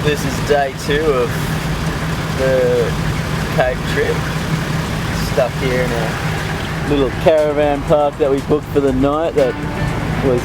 This is day 2 of the cave trip. Stuck here in a little caravan park that we booked for the night that was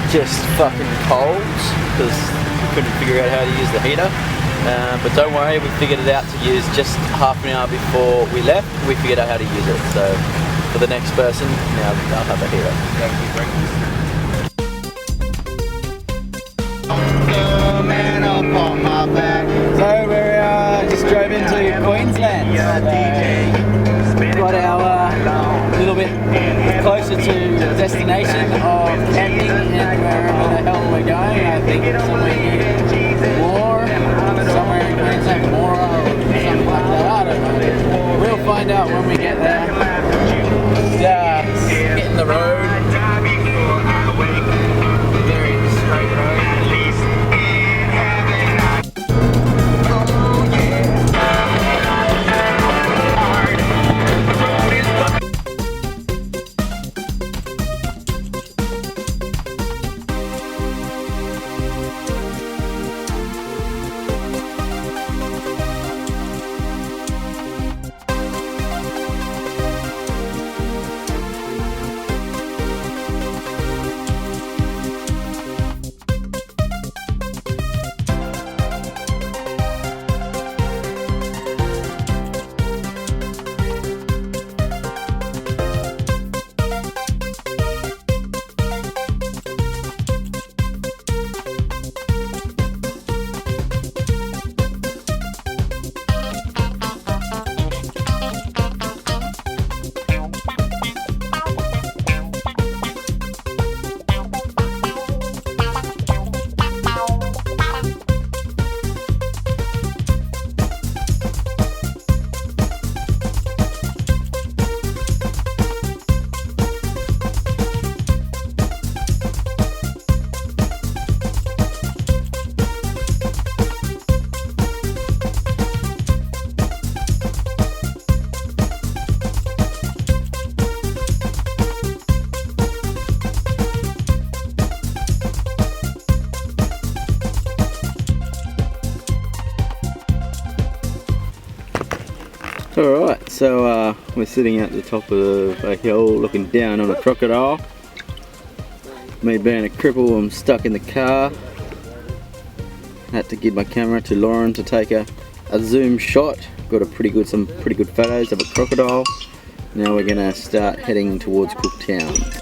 just fucking cold because we couldn't figure out how to use the heater. But don't worry, we figured it out to use just half an hour before we left. We figured out how to use it. So for the next person, now they'll have a heater. Thank you, breakfast. So we just drove into Queensland. Got our little bit closer to the destination of camping and wherever the hell we're going. I think somewhere in Queensland, or something like that. I don't know. We'll find out when we get there. Hitting the road. Very straight road. Alright, so we're sitting at the top of a hill looking down on a crocodile. Me being a cripple, I'm stuck in the car. Had to give my camera to Lauren to take a zoom shot. Got some pretty good photos of a crocodile. Now we're gonna start heading towards Cooktown.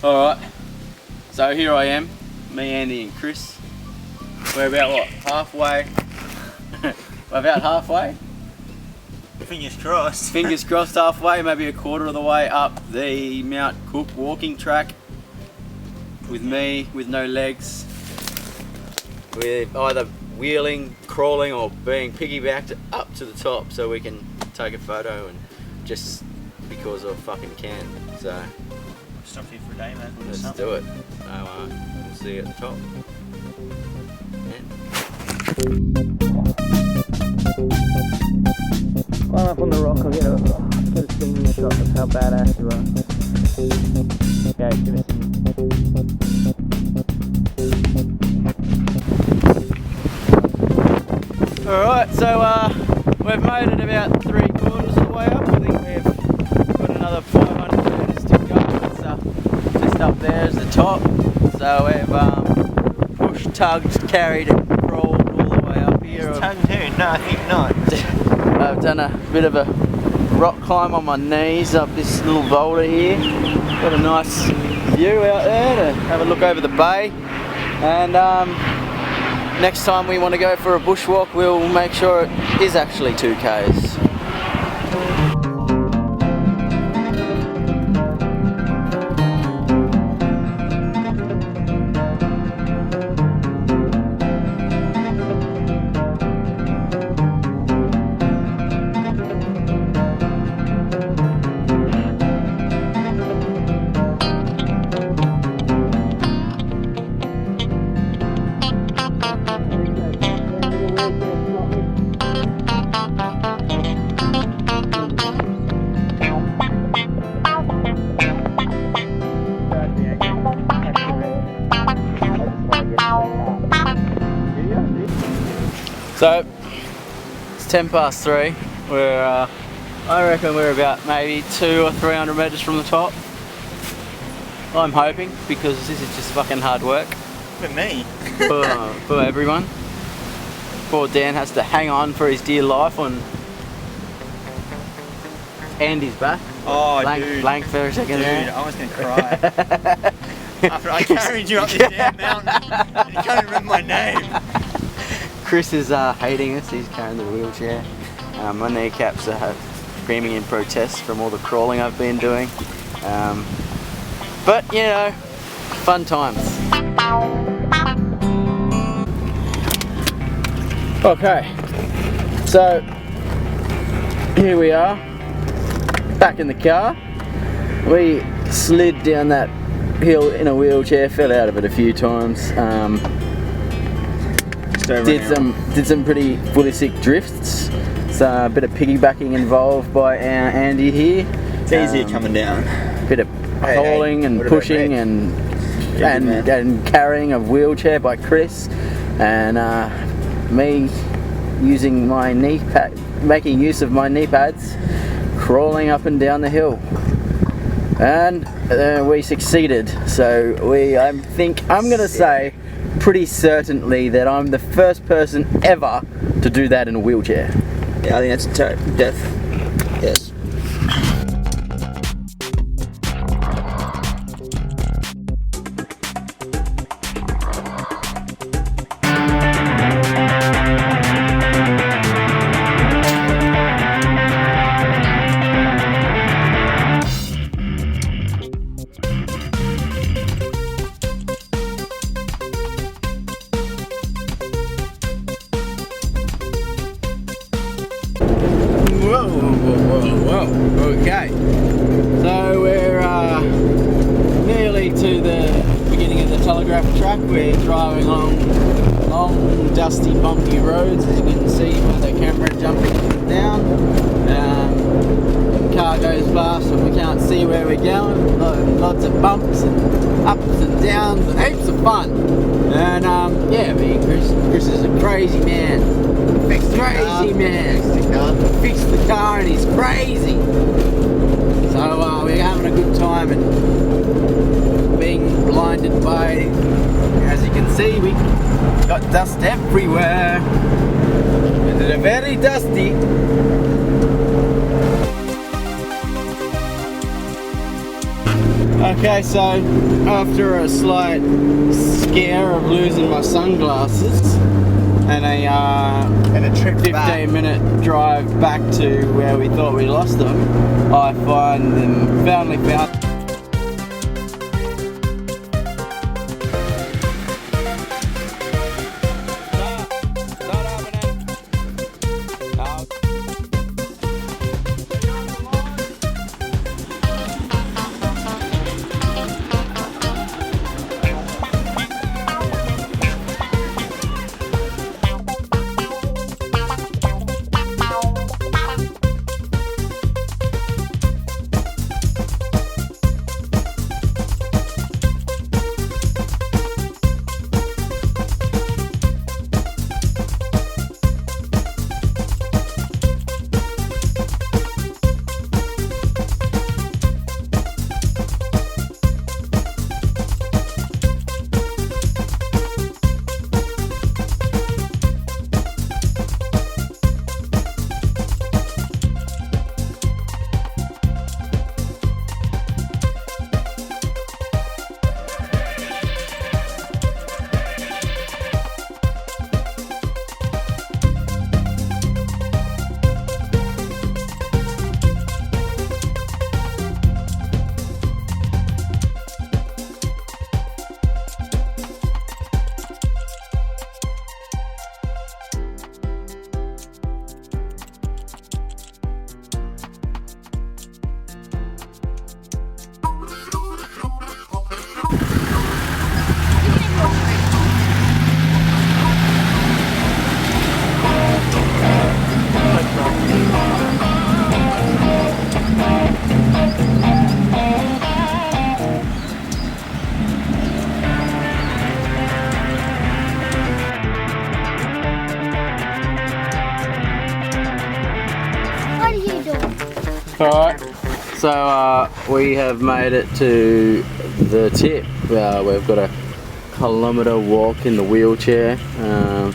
Alright, so here I am, me, Andy and Chris. We're about what, halfway? We're about halfway? Fingers crossed. Fingers crossed, halfway, maybe a quarter of the way up the Mount Cook walking track with me, with no legs. We're either wheeling, crawling or being piggybacked up to the top so we can take a photo and just because I fucking can. So Stop here for a day, man. let's do it. So we'll see you at the top. Climb up on the rock, I'll get a stinging shot of how badass you are. Okay, give us some. Alright, so we've made it about 3/4 of the way up. I think we've got another 500 metres to go. It's just up there is the top. So we've pushed, tugged, carried and crawled all the way up here. Tugged who? No, I think not. I've done a bit of a rock climb on my knees up this little boulder here. Got a nice view out there to have a look over the bay. And next time we want to go for a bushwalk, we'll make sure it is actually 2Ks. So it's 3:10. We're I reckon we're about maybe 200 or 300 metres from the top. I'm hoping, because this is just fucking hard work For me. for everyone. Poor Dan has to hang on for his dear life on Andy's back. Oh, blank, dude. blank for a second Dude, there. I was going to cry. After I carried you up this damn mountain, and you can't even remember my name. Chris is hating us, he's carrying the wheelchair. My kneecaps are screaming in protest from all the crawling I've been doing. But, you know, fun times. Okay, so here we are, back in the car. We slid down that hill in a wheelchair, fell out of it a few times. Did some pretty fully sick drifts. So a bit of piggybacking involved by Andy here. It's easier coming down. Bit of hauling and pushing and carrying a wheelchair by Chris, and me using my knee pad, making use of my knee pads, crawling up and down the hill. And we succeeded. So I'm gonna say pretty certainly that I'm the first person ever to do that in a wheelchair. Yeah, I think that's death. Yes. Whoa. Okay. So we're nearly to the beginning of the telegraph track. We're driving along long, dusty, bumpy roads, as you can see by the camera jumping up and down. The car goes fast and we can't see where we're going. Lots of bumps and ups and downs and heaps of fun. And yeah, me and Chris is a crazy man. Fixed the car and he's crazy. So we're having a good time and being blinded by, as you can see, we got dust everywhere. And they're very dusty. Okay, so after a slight scare of losing my sunglasses and a trip 15-minute drive back to where we thought we lost them, I finally found. So we have made it to the tip. We've got a kilometre walk in the wheelchair.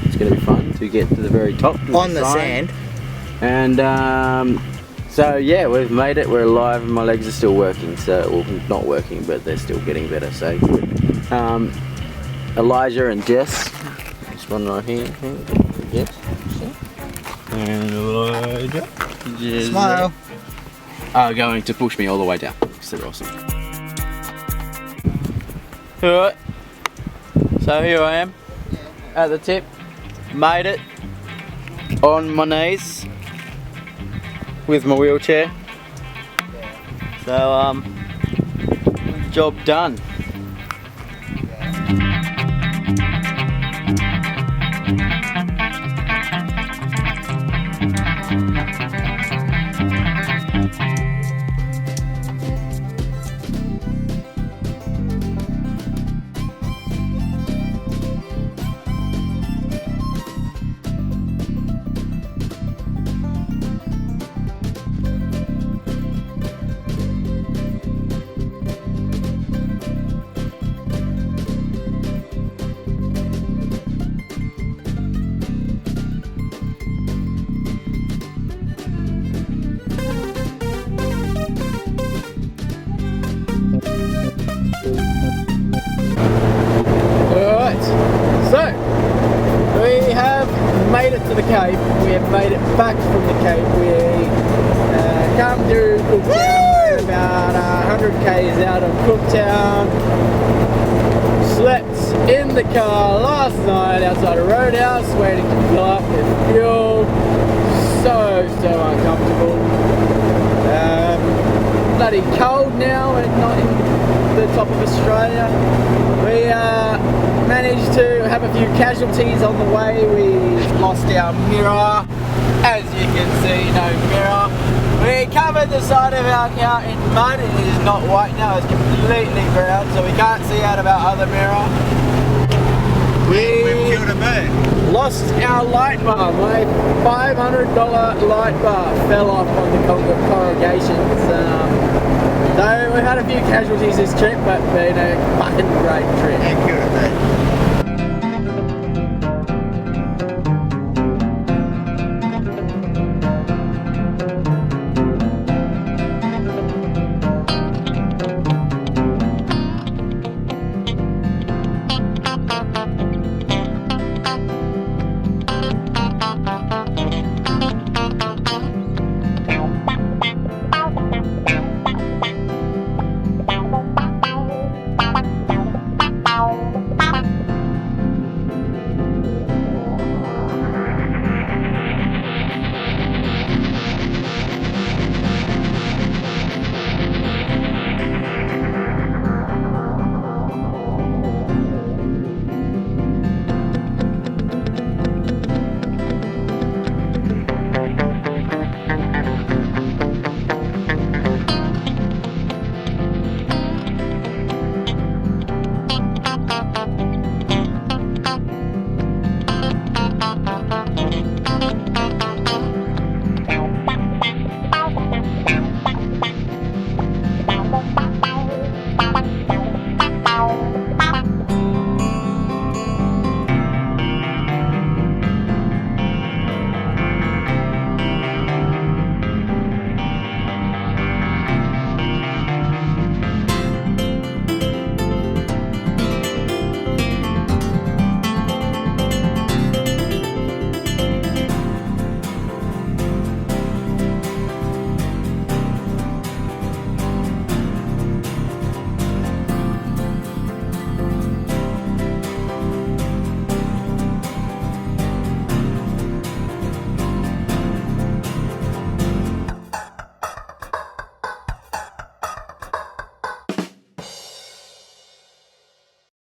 It's going to be fun to get to the very top. On the sand. And so yeah, we've made it. We're alive, and my legs are still working. So, well, not working, but they're still getting better. So Elijah and Jess, this one right here. Jess, and Elijah. Smile. Are going to push me all the way down. So they're awesome. Alright, so here I am at the tip. Made it on my knees with my wheelchair. So job done. So, we have made it to the cave. We have made it back from the cave. We come through Cooktown, about 100 k's out of Cooktown. Slept in the car last night outside a roadhouse, waiting to fill up with fuel. So uncomfortable. Bloody cold now, and not in the top of Australia. We managed to have a few casualties on the way. We lost our mirror. As you can see, no mirror. We covered the side of our car in mud. It is not white now, it's completely brown, so we can't see out of our other mirror. We've killed a bird. Lost our light bar. My $500 light bar fell off on the congregations. So we had a few casualties this trip, but been a fucking great trip. And killed a bird.